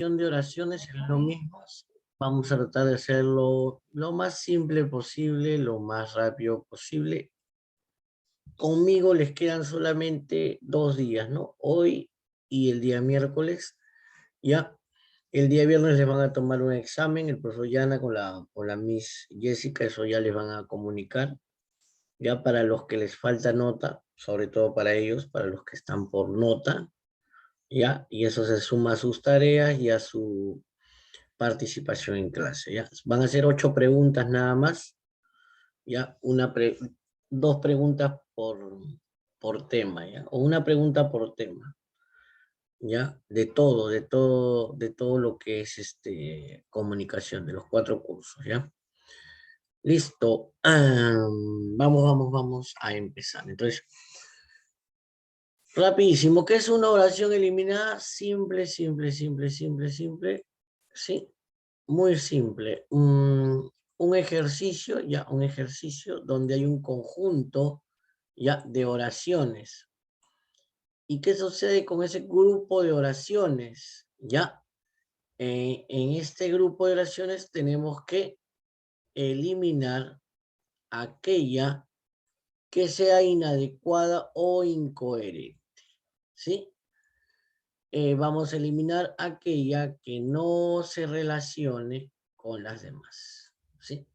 de oraciones es lo mismo. Vamos a tratar de hacerlo lo más simple posible, lo más rápido posible. Conmigo les quedan solamente 2 días, ¿no? Hoy y el día miércoles. Ya, el día viernes les van a tomar un examen, el profesor Yana con la Miss Jessica, eso ya les van a comunicar. Ya para los que les falta nota, sobre todo para ellos, para los que están por nota, ya, y eso se suma a sus tareas y a su participación en clase, ya. Van a ser 8 preguntas nada más, ya, 2 preguntas por tema, ya, o una pregunta por tema, ya, de todo lo que es comunicación, de los 4 cursos, ya. Listo. Vamos a empezar. Entonces, rapidísimo, ¿qué es una oración eliminada? Simple, simple, simple, simple, simple. Sí, muy simple. Un ejercicio, ya, un ejercicio donde hay un conjunto, ya, de oraciones. ¿Y qué sucede con ese grupo de oraciones? Ya, en este grupo de oraciones tenemos que eliminar aquella que sea inadecuada o incoherente, ¿sí? Vamos a eliminar aquella que no se relacione con las demás, ¿sí?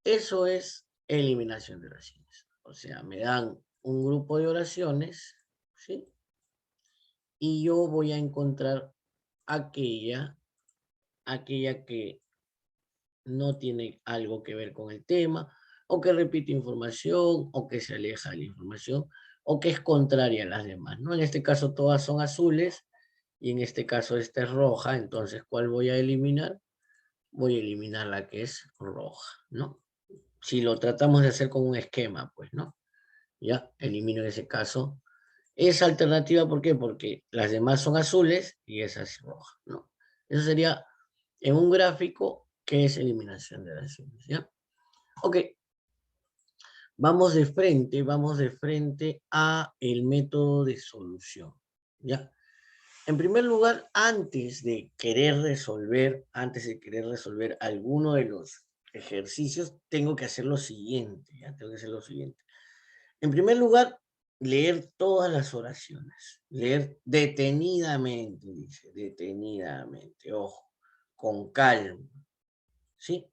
Eso es eliminación de oraciones. O sea, me dan un grupo de oraciones, ¿sí? Y yo voy a encontrar aquella que no tiene algo que ver con el tema, o que repite información, o que se aleja de la información, o que es contraria a las demás, ¿no? En este caso todas son azules, y en este caso esta es roja, entonces, ¿cuál voy a eliminar? Voy a eliminar la que es roja, ¿no? Si lo tratamos de hacer con un esquema, pues, ¿no? Ya, elimino en ese caso esa alternativa, ¿por qué? Porque las demás son azules y esa es roja, ¿no? Eso sería en un gráfico que es eliminación de oraciones, ¿ya? Ok, vamos de frente a el método de solución, ¿ya? En primer lugar, antes de querer resolver alguno de los ejercicios, tengo que hacer lo siguiente, ¿ya? Tengo que hacer lo siguiente. En primer lugar, leer todas las oraciones, leer detenidamente, dice, detenidamente, ojo, con calma, ¿sí?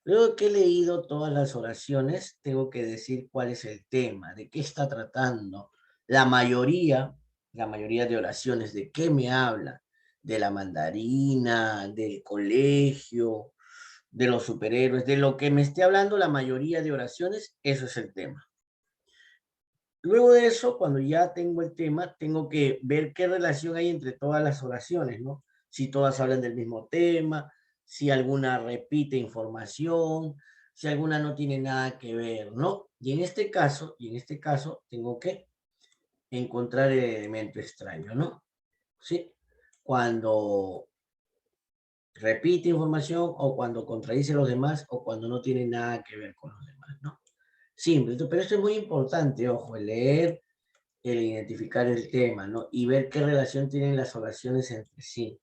Luego que he leído todas las oraciones, tengo que decir cuál es el tema, de qué está tratando. La mayoría, la mayoría de oraciones, ¿de qué me habla? De la mandarina, del colegio, de los superhéroes, de lo que me esté hablando la mayoría de oraciones, eso es el tema. Luego de eso, cuando ya tengo el tema, tengo que ver qué relación hay entre todas las oraciones, ¿no? Si todas hablan del mismo tema, si alguna repite información, si alguna no tiene nada que ver, ¿no? Y en este caso, tengo que encontrar el elemento extraño, ¿no? ¿Sí? Cuando repite información o cuando contradice a los demás o cuando no tiene nada que ver con los demás, ¿no? Simple, pero esto es muy importante, ojo, el leer, el identificar el tema, ¿no? Y ver qué relación tienen las oraciones entre sí.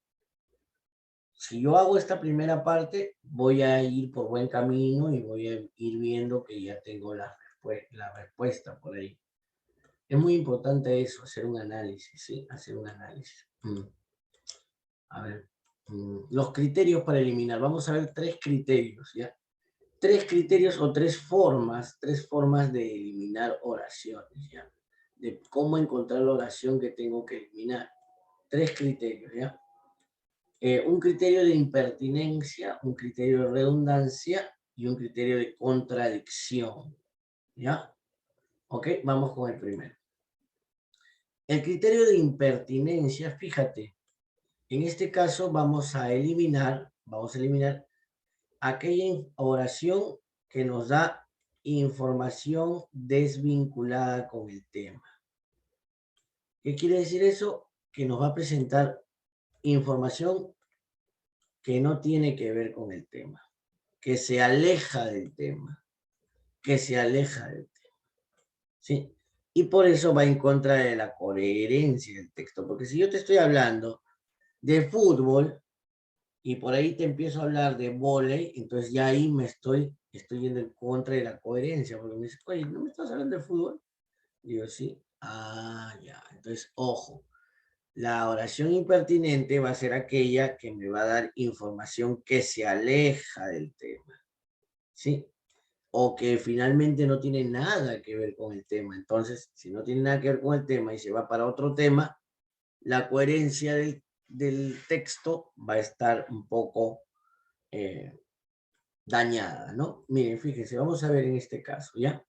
Si yo hago esta primera parte, voy a ir por buen camino y voy a ir viendo que ya tengo la respuesta por ahí. Es muy importante eso, hacer un análisis, ¿sí? Hacer un análisis. A ver, los criterios para eliminar. Vamos a ver 3 criterios, ¿ya? 3 criterios o 3 formas de eliminar oraciones, ¿ya? De cómo encontrar la oración que tengo que eliminar. 3 criterios, ¿ya? Un criterio de impertinencia, un criterio de redundancia y un criterio de contradicción, ¿ya? Ok, vamos con el primero. El criterio de impertinencia, fíjate, en este caso vamos a eliminar aquella oración que nos da información desvinculada con el tema. ¿Qué quiere decir eso? Que nos va a presentar información que no tiene que ver con el tema, que se aleja del tema, ¿sí? Y por eso va en contra de la coherencia del texto, porque si yo te estoy hablando de fútbol, y por ahí te empiezo a hablar de vóley, entonces ya ahí estoy yendo en contra de la coherencia, porque me dice, oye, ¿no me estás hablando de fútbol? Digo, sí. Ah, ya. Entonces, ojo, la oración impertinente va a ser aquella que me va a dar información que se aleja del tema, ¿sí? O que finalmente no tiene nada que ver con el tema. Entonces, si no tiene nada que ver con el tema y se va para otro tema, la coherencia del texto va a estar un poco dañada, ¿no? Miren, fíjense, vamos a ver en este caso, ¿ya?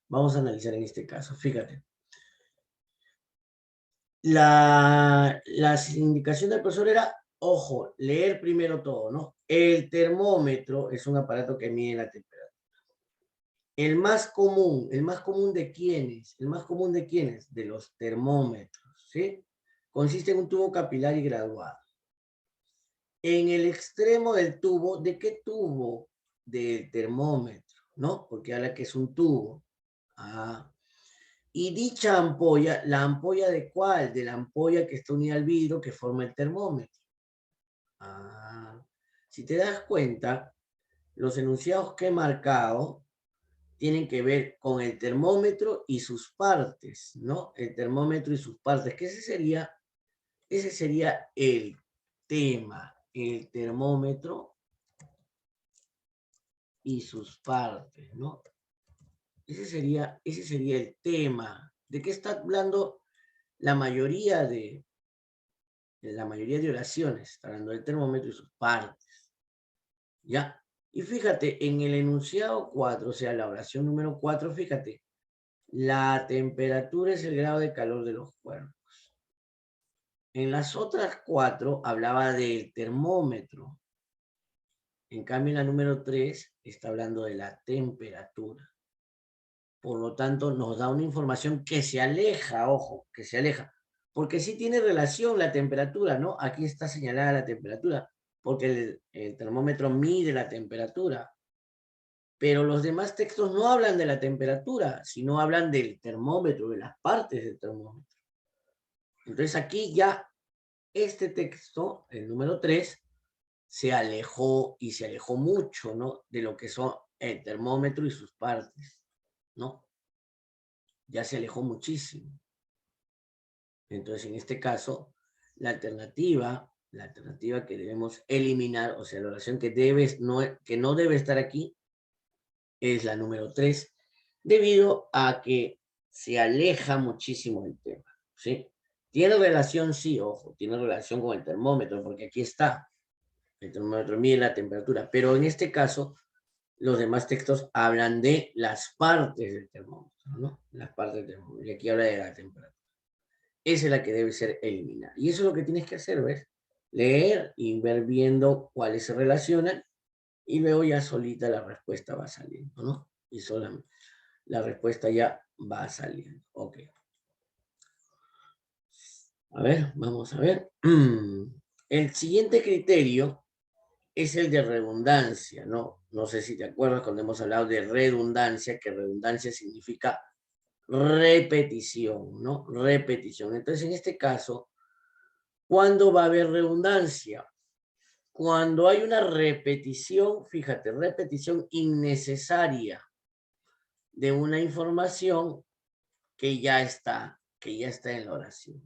Vamos a analizar en este caso, fíjate. La indicación del profesor era, ojo, leer primero todo, ¿no? El termómetro es un aparato que mide la temperatura. El más común de quiénes, el más común de quiénes, de los termómetros, ¿sí? Consiste en un tubo capilar y graduado. En el extremo del tubo, ¿de qué tubo? Del termómetro, ¿no? Porque habla que es un tubo. Ah. Y dicha ampolla, ¿la ampolla de cuál? De la ampolla que está unida al vidrio que forma el termómetro. Ah. Si te das cuenta, los enunciados que he marcado tienen que ver con el termómetro y sus partes, ¿no? El termómetro y sus partes, que ese sería el tema, el termómetro y sus partes, ¿no? Ese sería el tema. ¿De qué está hablando la mayoría de oraciones? Está hablando del termómetro y sus partes, ¿ya? Y fíjate, en el enunciado 4, o sea, la oración número 4, fíjate, la temperatura es el grado de calor de los cuerpos. En las otras 4 hablaba del termómetro. En cambio, en la número 3 está hablando de la temperatura. Por lo tanto, nos da una información que se aleja, ojo, que se aleja. Porque sí tiene relación la temperatura, ¿no? Aquí está señalada la temperatura, porque el termómetro mide la temperatura. Pero los demás textos no hablan de la temperatura, sino hablan del termómetro, de las partes del termómetro. Entonces aquí ya este texto, el número 3, se alejó y se alejó mucho, ¿no? De lo que son el termómetro y sus partes, ¿no? Ya se alejó muchísimo. Entonces, en este caso, la alternativa que debemos eliminar, o sea, la oración que no debe estar aquí, es la número 3, debido a que se aleja muchísimo del tema, ¿sí? Tiene relación, sí, ojo, tiene relación con el termómetro, porque aquí está, el termómetro mide la temperatura, pero en este caso, los demás textos hablan de las partes del termómetro, ¿no? Las partes del termómetro, y aquí habla de la temperatura. Esa es la que debe ser eliminada. Y eso es lo que tienes que hacer, ¿ves? Leer y ver viendo cuáles se relacionan, y luego ya solita la respuesta va saliendo, ¿no? Y solamente la respuesta ya va saliendo. Ok. A ver, vamos a ver. El siguiente criterio es el de redundancia, ¿no? No sé si te acuerdas cuando hemos hablado de redundancia, que redundancia significa repetición, ¿no? Repetición. Entonces, en este caso, ¿cuándo va a haber redundancia? Cuando hay una repetición, fíjate, repetición innecesaria de una información que ya está en la oración.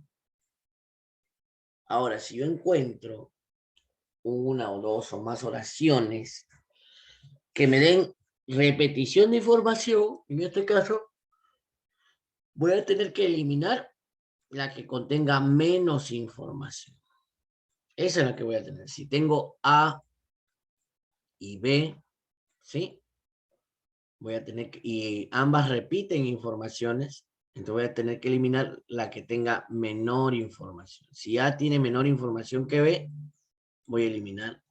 Ahora, si yo encuentro una o dos o más oraciones que me den repetición de información, en este caso, voy a tener que eliminar la que contenga menos información. Esa es la que voy a tener. Si tengo A y B, ¿sí? Voy a tener que, y ambas repiten informaciones, entonces voy a tener que eliminar la que tenga menor información. Si A tiene menor información que B, voy a eliminar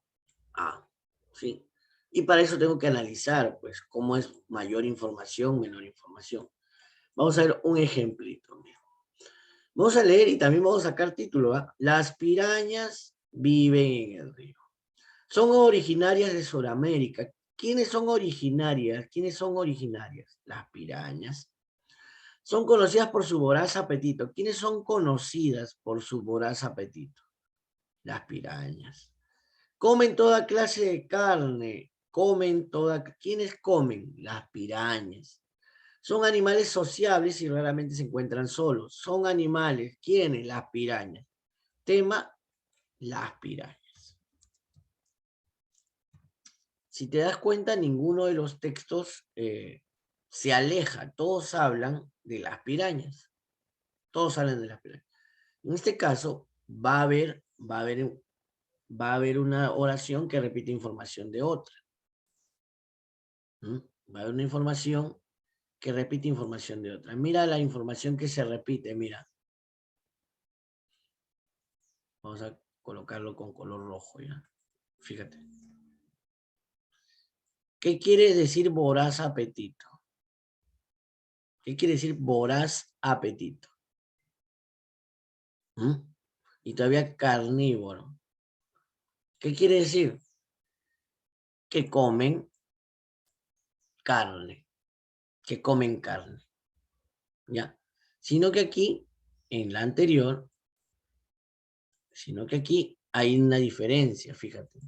A, ¿sí? Y para eso tengo que analizar, pues, cómo es mayor información, menor información. Vamos a ver un ejemplito. Vamos a leer y también vamos a sacar título, ¿va? Las pirañas viven en el río. Son originarias de Sudamérica. ¿Quiénes son originarias? ¿Quiénes son originarias? Las pirañas. Son conocidas por su voraz apetito. ¿Quiénes son conocidas por su voraz apetito? Las pirañas. Comen toda clase de carne. ¿Quiénes comen? Las pirañas. Son animales sociables y raramente se encuentran solos. Son animales. ¿Quiénes? Las pirañas. Tema, las pirañas. Si te das cuenta, ninguno de los textos se aleja. Todos hablan de las pirañas. Todos hablan de las pirañas. En este caso, va a haber una oración que repite información de otra. Va a haber una información que repite información de otra. Mira la información que se repite, mira. Vamos a colocarlo con color rojo, ¿ya? Fíjate. ¿Qué quiere decir voraz apetito? ¿Qué quiere decir voraz apetito? Y todavía carnívoro. ¿Qué quiere decir? Que comen carne. Que comen carne. ¿Ya? Sino que aquí, en la anterior, hay una diferencia, fíjate.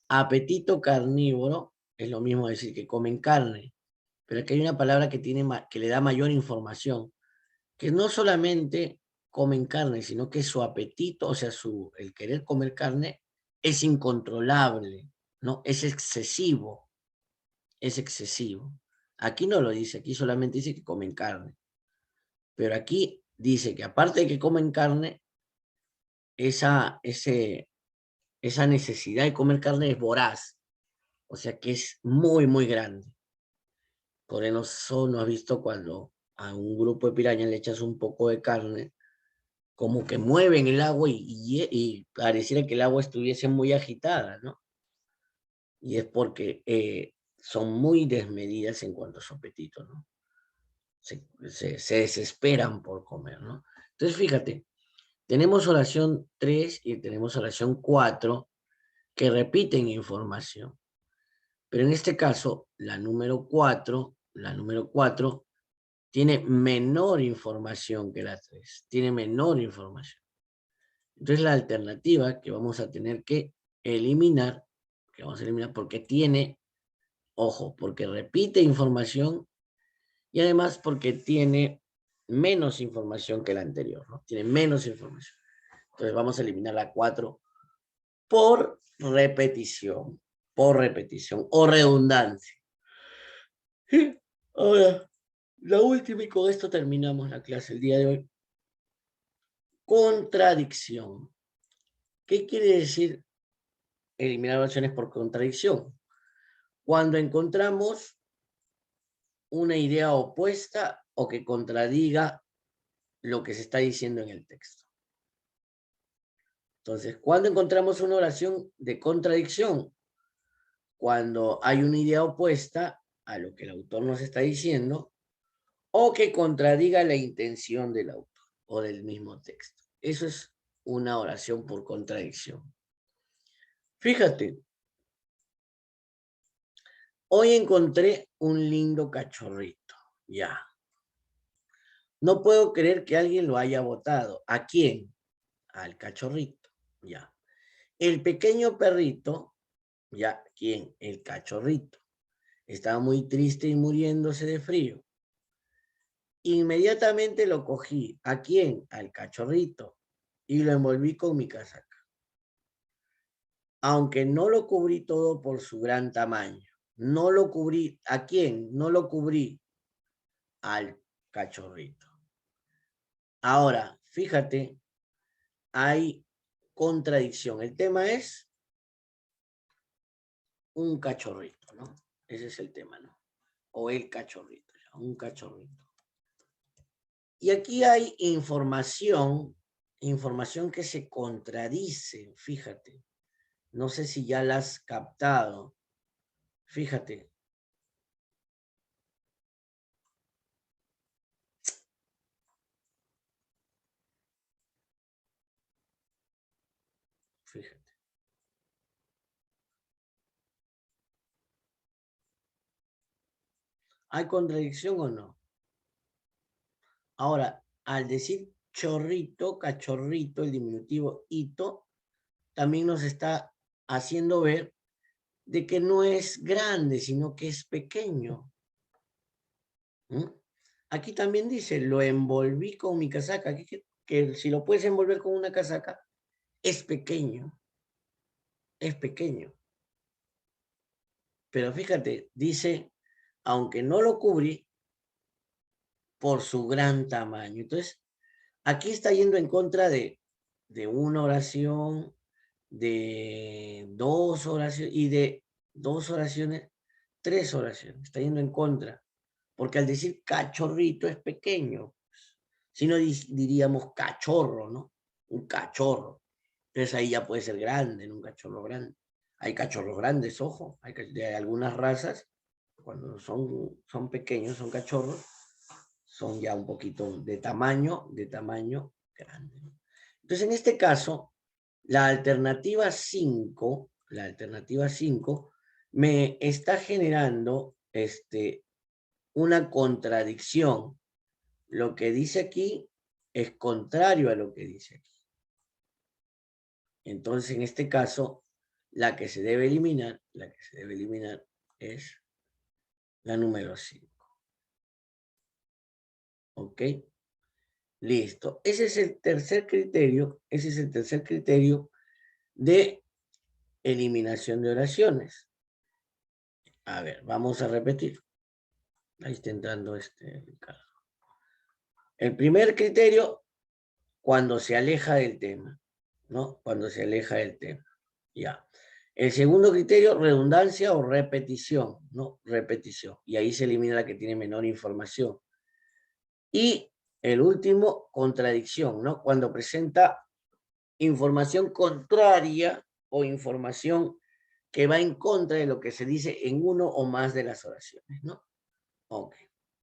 Apetito carnívoro es lo mismo decir que comen carne, pero aquí hay una palabra que le da mayor información, que no solamente comen carne, sino que su apetito, o sea, el querer comer carne es incontrolable, ¿no? Es excesivo, es excesivo. Aquí no lo dice, aquí solamente dice que comen carne. Pero aquí dice que aparte de que comen carne, esa necesidad de comer carne es voraz, o sea que es muy, muy grande. Por eso no has visto cuando a un grupo de pirañas le echas un poco de carne, como que mueven el agua y pareciera que el agua estuviese muy agitada, ¿no? Y es porque son muy desmedidas en cuanto a su apetito, ¿no? Se desesperan por comer, ¿no? Entonces, fíjate, tenemos oración 3 y tenemos oración 4 que repiten información. Pero en este caso, la número 4 tiene menor información que la 3, tiene menor información. Entonces la alternativa que vamos a tener que eliminar, porque tiene, ojo, porque repite información y además porque tiene menos información que la anterior, ¿no? Tiene menos información. Entonces vamos a eliminar la 4 por repetición o redundancia. Ahora, la última y con esto terminamos la clase el día de hoy. Contradicción. ¿Qué quiere decir eliminar oraciones por contradicción? Cuando encontramos una idea opuesta o que contradiga lo que se está diciendo en el texto. Entonces, cuando encontramos una oración de contradicción, cuando hay una idea opuesta a lo que el autor nos está diciendo o que contradiga la intención del autor o del mismo texto. Eso es una oración por contradicción. Fíjate, hoy encontré un lindo cachorrito, ya. No puedo creer que alguien lo haya botado. ¿A quién? Al cachorrito, ya. El pequeño perrito, ya, ¿quién? El cachorrito. Estaba muy triste y muriéndose de frío. Inmediatamente lo cogí. ¿A quién? Al cachorrito. Y lo envolví con mi casaca. Aunque no lo cubrí todo por su gran tamaño. No lo cubrí. ¿A quién? No lo cubrí. Al cachorrito. Ahora, fíjate, hay contradicción. El tema es un cachorrito, ¿no? Ese es el tema, ¿no? O el cachorrito, un cachorrito. Y aquí hay información que se contradice, fíjate. No sé si ya la has captado. Fíjate. Fíjate. ¿Hay contradicción o no? Ahora, al decir chorrito, cachorrito, el diminutivo hito, también nos está haciendo ver de que no es grande, sino que es pequeño. ¿Mm? Aquí también dice, lo envolví con mi casaca, que si lo puedes envolver con una casaca, es pequeño, es pequeño. Pero fíjate, dice, aunque no lo cubrí, por su gran tamaño. Entonces, aquí está yendo en contra de una oración, de dos oraciones, y de dos oraciones, tres oraciones. Está yendo en contra. Porque al decir cachorrito es pequeño. Si no diríamos cachorro, ¿no? Un cachorro. Entonces ahí ya puede ser grande, ¿no? Un cachorro grande. Hay cachorros grandes, ojo. Hay de algunas razas, cuando son pequeños, son cachorros, son ya un poquito de tamaño grande. Entonces, en este caso, la alternativa 5 me está generando una contradicción. Lo que dice aquí es contrario a lo que dice aquí. Entonces, en este caso, la que se debe eliminar es la número 5. ¿Ok? Listo. Ese es el tercer criterio de eliminación de oraciones. A ver, vamos a repetir. Ahí está entrando Ricardo. El primer criterio, cuando se aleja del tema, ¿no? Cuando se aleja del tema. Ya. El segundo criterio, redundancia o repetición, ¿no? Repetición. Y ahí se elimina la que tiene menor información. Y el último, contradicción, ¿no? Cuando presenta información contraria o información que va en contra de lo que se dice en uno o más de las oraciones, ¿no? Ok,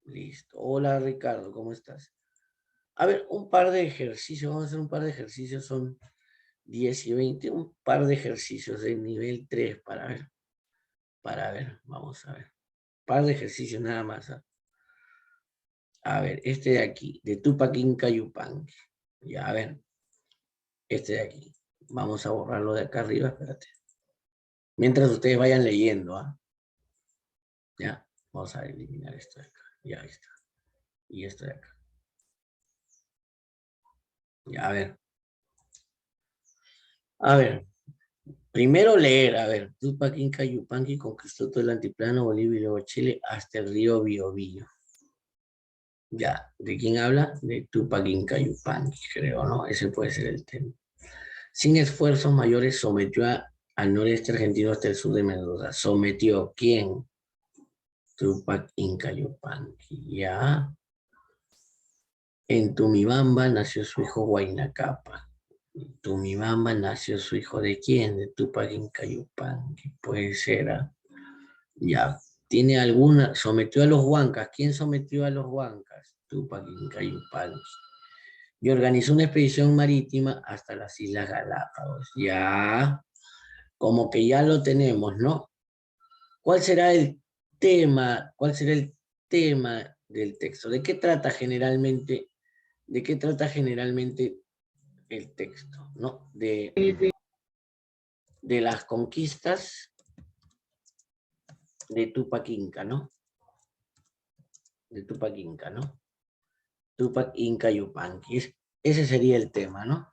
listo. Hola Ricardo, ¿cómo estás? A ver, un par de ejercicios, vamos a hacer un par de ejercicios, son 10 y 20, un par de ejercicios de nivel 3 para ver, vamos a ver. Un par de ejercicios nada más. ¿Eh? A ver, este de aquí, de Tupac Inca Yupanqui. Ya, a ver, este de aquí. Vamos a borrarlo de acá arriba, espérate. Mientras ustedes vayan leyendo, ¿ah? Ya, vamos a eliminar esto de acá. Ya, ahí está. Y esto de acá. Ya, a ver. A ver, primero leer, a ver. Tupac Inca Yupanqui conquistó todo el altiplano, Bolivia y luego Chile hasta el río Biobío. Ya, ¿de quién habla? De Tupac Inca Yupanqui, creo, ¿no? Ese puede ser el tema. Sin esfuerzos mayores sometió al noreste argentino hasta el sur de Mendoza. ¿Sometió quién? Tupac Inca Yupanqui, ya. En Tumibamba nació su hijo Huayna Cápac. En Tumibamba nació su hijo ¿de quién? De Tupac Inca Yupanqui. Puede ser, ¿ah? Ya. ¿Tiene alguna? Sometió a los huancas. ¿Quién sometió a los huancas? Tupac Inca Yupanqui. Y organizó una expedición marítima hasta las Islas Galápagos. Ya, como que ya lo tenemos, ¿no? ¿Cuál será el tema? ¿Cuál será el tema del texto? ¿De qué trata generalmente? ¿De qué trata generalmente el texto? ¿No? De las conquistas de Tupac Inca, ¿no? De Tupac Inca, ¿no? Tupac Inca Yupanqui. Ese sería el tema, ¿no?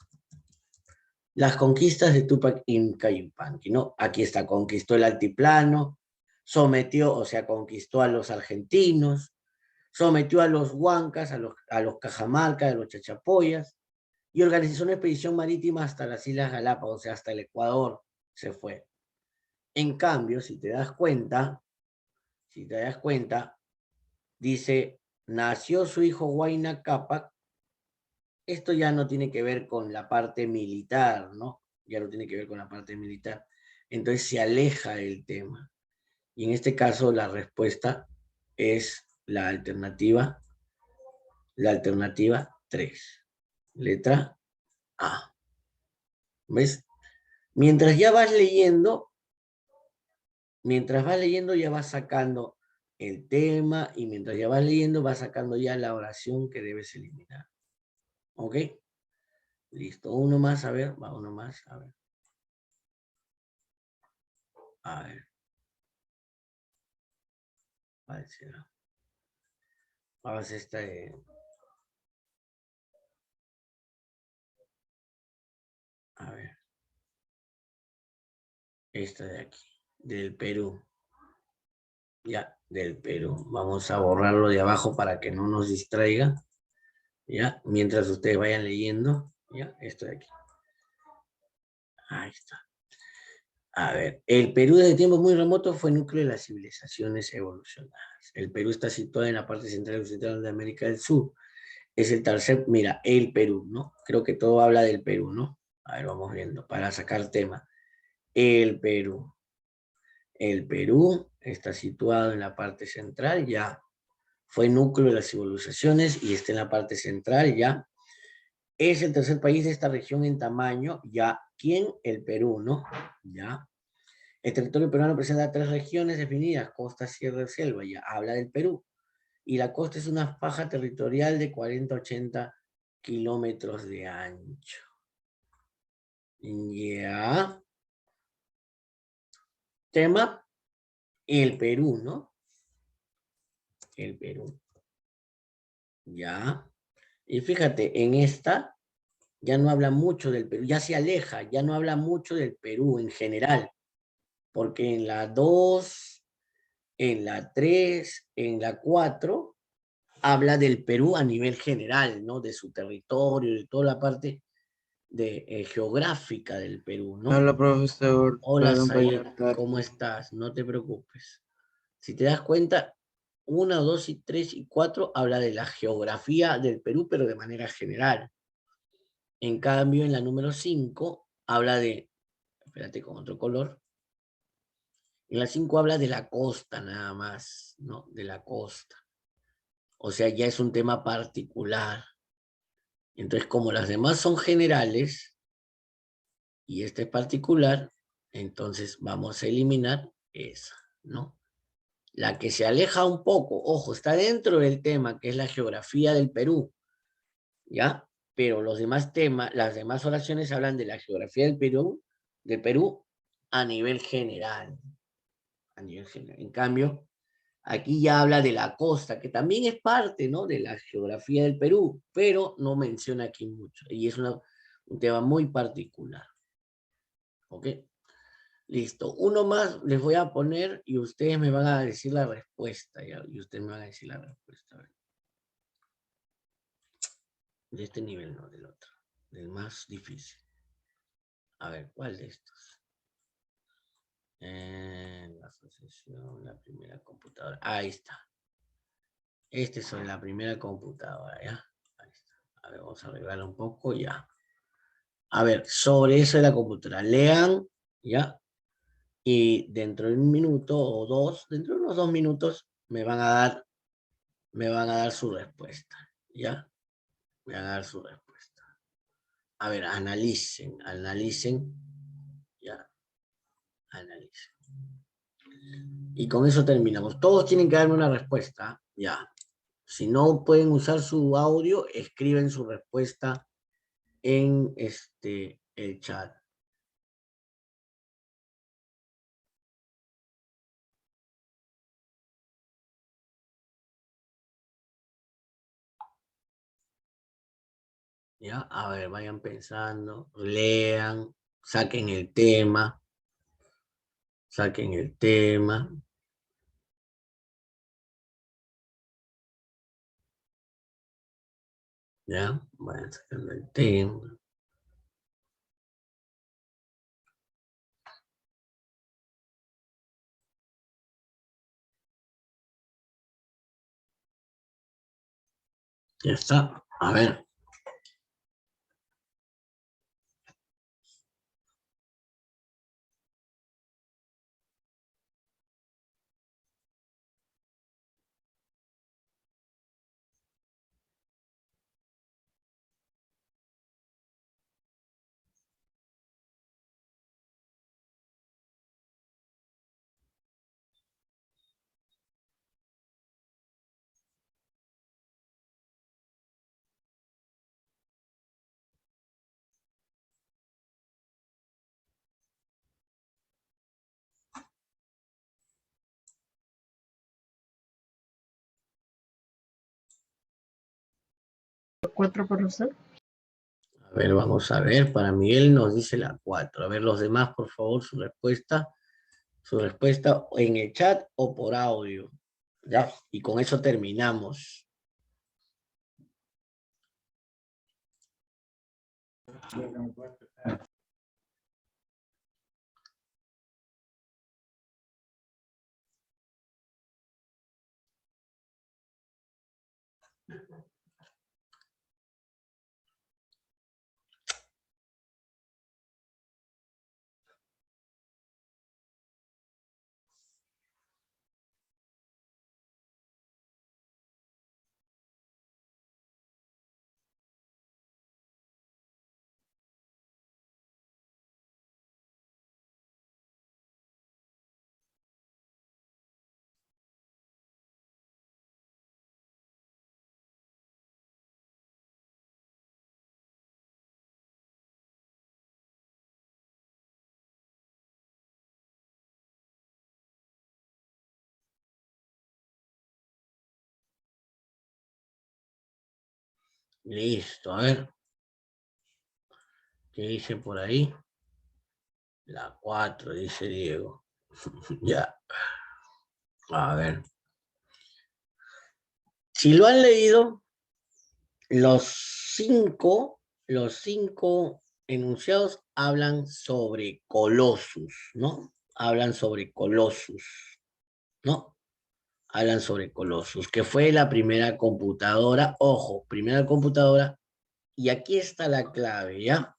Las conquistas de Tupac Inca Yupanqui, ¿no? Aquí está, conquistó el altiplano, sometió, o sea, conquistó a los argentinos, sometió a los huancas, a los cajamarcas, a los chachapoyas, y organizó una expedición marítima hasta las Islas Galápagos, o sea, hasta el Ecuador se fue. En cambio, si te das cuenta, dice, nació su hijo Huayna Cápac. Esto ya no tiene que ver con la parte militar, ¿no? Ya no tiene que ver con la parte militar. Entonces se aleja el tema. Y en este caso la respuesta es la alternativa 3. Letra A. ¿Ves? Mientras vas leyendo ya vas sacando el tema y mientras ya vas leyendo vas sacando ya la oración que debes eliminar. ¿Ok? Listo. Uno más, a ver, va uno más, a ver. A ver. ¿Cuál será? Vamos a esta de... A ver. Esta de aquí. Del Perú. Ya, del Perú. Vamos a borrarlo de abajo para que no nos distraiga. Ya, mientras ustedes vayan leyendo. Ya, esto de aquí. Ahí está. A ver, el Perú desde tiempos muy remotos fue núcleo de las civilizaciones evolucionadas. El Perú está situado en la parte central y occidental de América del Sur. Es el tercer, mira, el Perú, ¿no? Creo que todo habla del Perú, ¿no? A ver, vamos viendo, para sacar tema. El Perú. El Perú está situado en la parte central, ya fue núcleo de las civilizaciones y está en la parte central, ya. Es el tercer país de esta región en tamaño, ya. ¿Quién? El Perú, ¿no? Ya. El territorio peruano presenta tres regiones definidas, costa, sierra y selva, ya habla del Perú. Y la costa es una faja territorial de 40-80 kilómetros de ancho. Ya. Tema, el Perú, ¿no? El Perú. Ya. Y fíjate, en esta ya no habla mucho del Perú, ya se aleja, ya no habla mucho del Perú en general, porque en la 2, en la 3, en la 4 habla del Perú a nivel general, ¿no? De su territorio, de toda la parte de, geográfica del Perú, ¿no? Hola, profesor. Hola, Perdón por Said, llegar tarde. ¿cómo estás? No te preocupes. Si te das cuenta, 1, 2 y 3 y 4 habla de la geografía del Perú, pero de manera general. En cambio, en la número 5 habla de, espérate con otro color, en la 5 habla de la costa nada más, ¿no? De la costa. O sea, ya es un tema particular. Entonces, como las demás son generales y este es particular, entonces vamos a eliminar esa, ¿no? La que se aleja un poco, ojo, está dentro del tema, que es la geografía del Perú, ¿ya? Pero los demás temas, las demás oraciones hablan de la geografía del Perú a nivel general, a nivel general. En cambio, aquí ya habla de la costa, que también es parte, ¿no? De la geografía del Perú, pero no menciona aquí mucho. Y es un tema muy particular, ¿ok? Listo. Uno más les voy a poner y ustedes me van a decir la respuesta, ¿ya? Y ustedes me van a decir la respuesta. A ver. De este nivel, no, del otro. Del más difícil. A ver, ¿cuál de estos? La asociación, la primera computadora. Ahí está. Este es la primera computadora, ¿ya? Ahí está. A ver, vamos a arreglarla un poco, ya. A ver, sobre eso de la computadora. Lean, ¿ya? Y dentro de un minuto o dos, dentro de unos 2 minutos, me van a dar su respuesta, ¿ya? Me van a dar su respuesta. A ver, analicen, ¿ya? Analicen. Y con eso terminamos. Todos tienen que darme una respuesta, ya. Si no pueden usar su audio, escriben su respuesta en el chat. ¿Ya? A ver, vayan pensando, lean, saquen el tema, saquen el tema. ¿Ya? Vayan sacando el tema. Ya está. A ver. 4, profesor. A ver, vamos a ver. Para Miguel nos dice la 4. A ver, los demás, por favor, su respuesta. Su respuesta en el chat o por audio. Ya, y con eso terminamos. Listo, a ver. ¿Qué dice por ahí? La 4, dice Diego. Ya. A ver. Si lo han leído, los cinco enunciados hablan sobre Colossus, ¿no? Hablan sobre Colossus, ¿no? Hablan sobre Colossus, que fue la primera computadora, ojo, primera computadora, y aquí está la clave, ¿ya?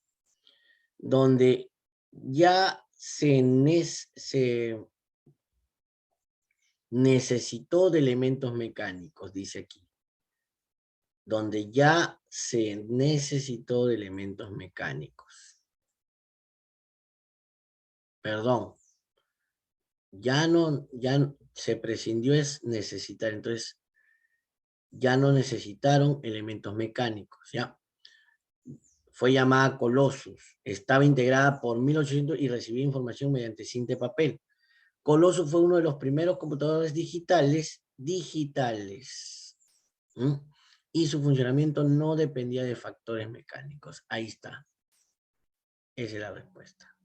Donde ya se necesitó de elementos mecánicos, dice aquí. Donde ya se necesitó de elementos mecánicos. Perdón. Ya se prescindió es necesitar, entonces ya no necesitaron elementos mecánicos, ¿ya? Fue llamada Colossus, estaba integrada por 1800 y recibía información mediante cinta de papel. Colossus fue uno de los primeros computadores digitales, ¿Mm? Y su funcionamiento no dependía de factores mecánicos. Ahí está. Esa es la respuesta.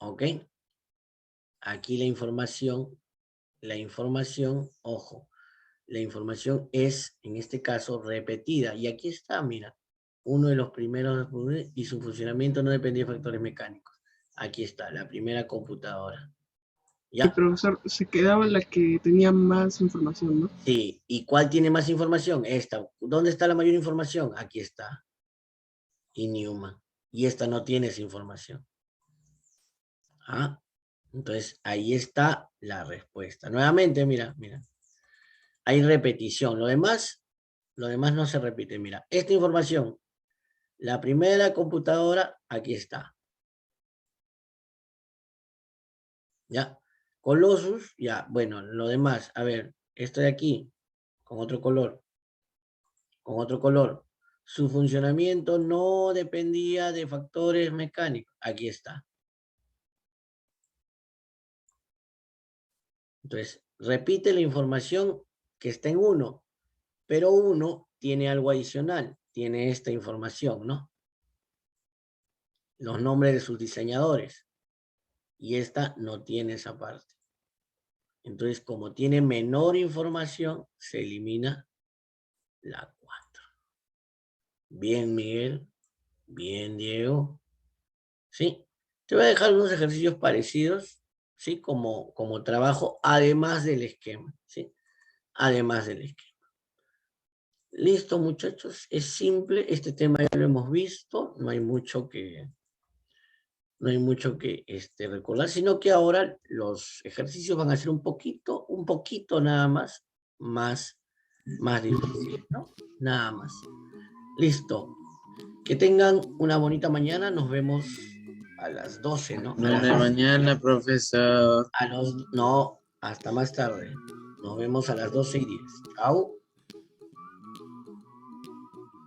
¿Ok? Aquí la información, ojo, la información es, en este caso, repetida. Y aquí está, mira, uno de los primeros, y su funcionamiento no dependía de factores mecánicos. Aquí está, la primera computadora. ¿Ya? El profesor se quedaba la que tenía más información, ¿no? Sí, ¿y cuál tiene más información? Esta. ¿Dónde está la mayor información? Aquí está. Y Newman. Y esta no tiene esa información. ¿Ah? Entonces, ahí está la respuesta. Nuevamente, mira. Hay repetición. Lo demás no se repite. Mira, esta información, la primera computadora, aquí está. ¿Ya? Colossus, ya. Bueno, lo demás, a ver, esto de aquí, con otro color. Su funcionamiento no dependía de factores mecánicos. Aquí está. Entonces, repite la información que está en 1, pero 1 tiene algo adicional, tiene esta información, ¿no? Los nombres de sus diseñadores. Y esta no tiene esa parte. Entonces, como tiene menor información, se elimina la 4. Bien, Miguel. Bien, Diego. ¿Sí? Te voy a dejar unos ejercicios parecidos, ¿sí? Como trabajo, además del esquema, ¿sí? Además del esquema. Listo, muchachos. Es simple. Este tema ya lo hemos visto. No hay mucho que recordar, sino que ahora los ejercicios van a ser un poquito nada más difíciles, ¿no? Nada más. Listo. Que tengan una bonita mañana. Nos vemos a las 12, ¿no? A las 12. Mañana, profesor. No, hasta más tarde. Nos vemos a las 12:10. Chao.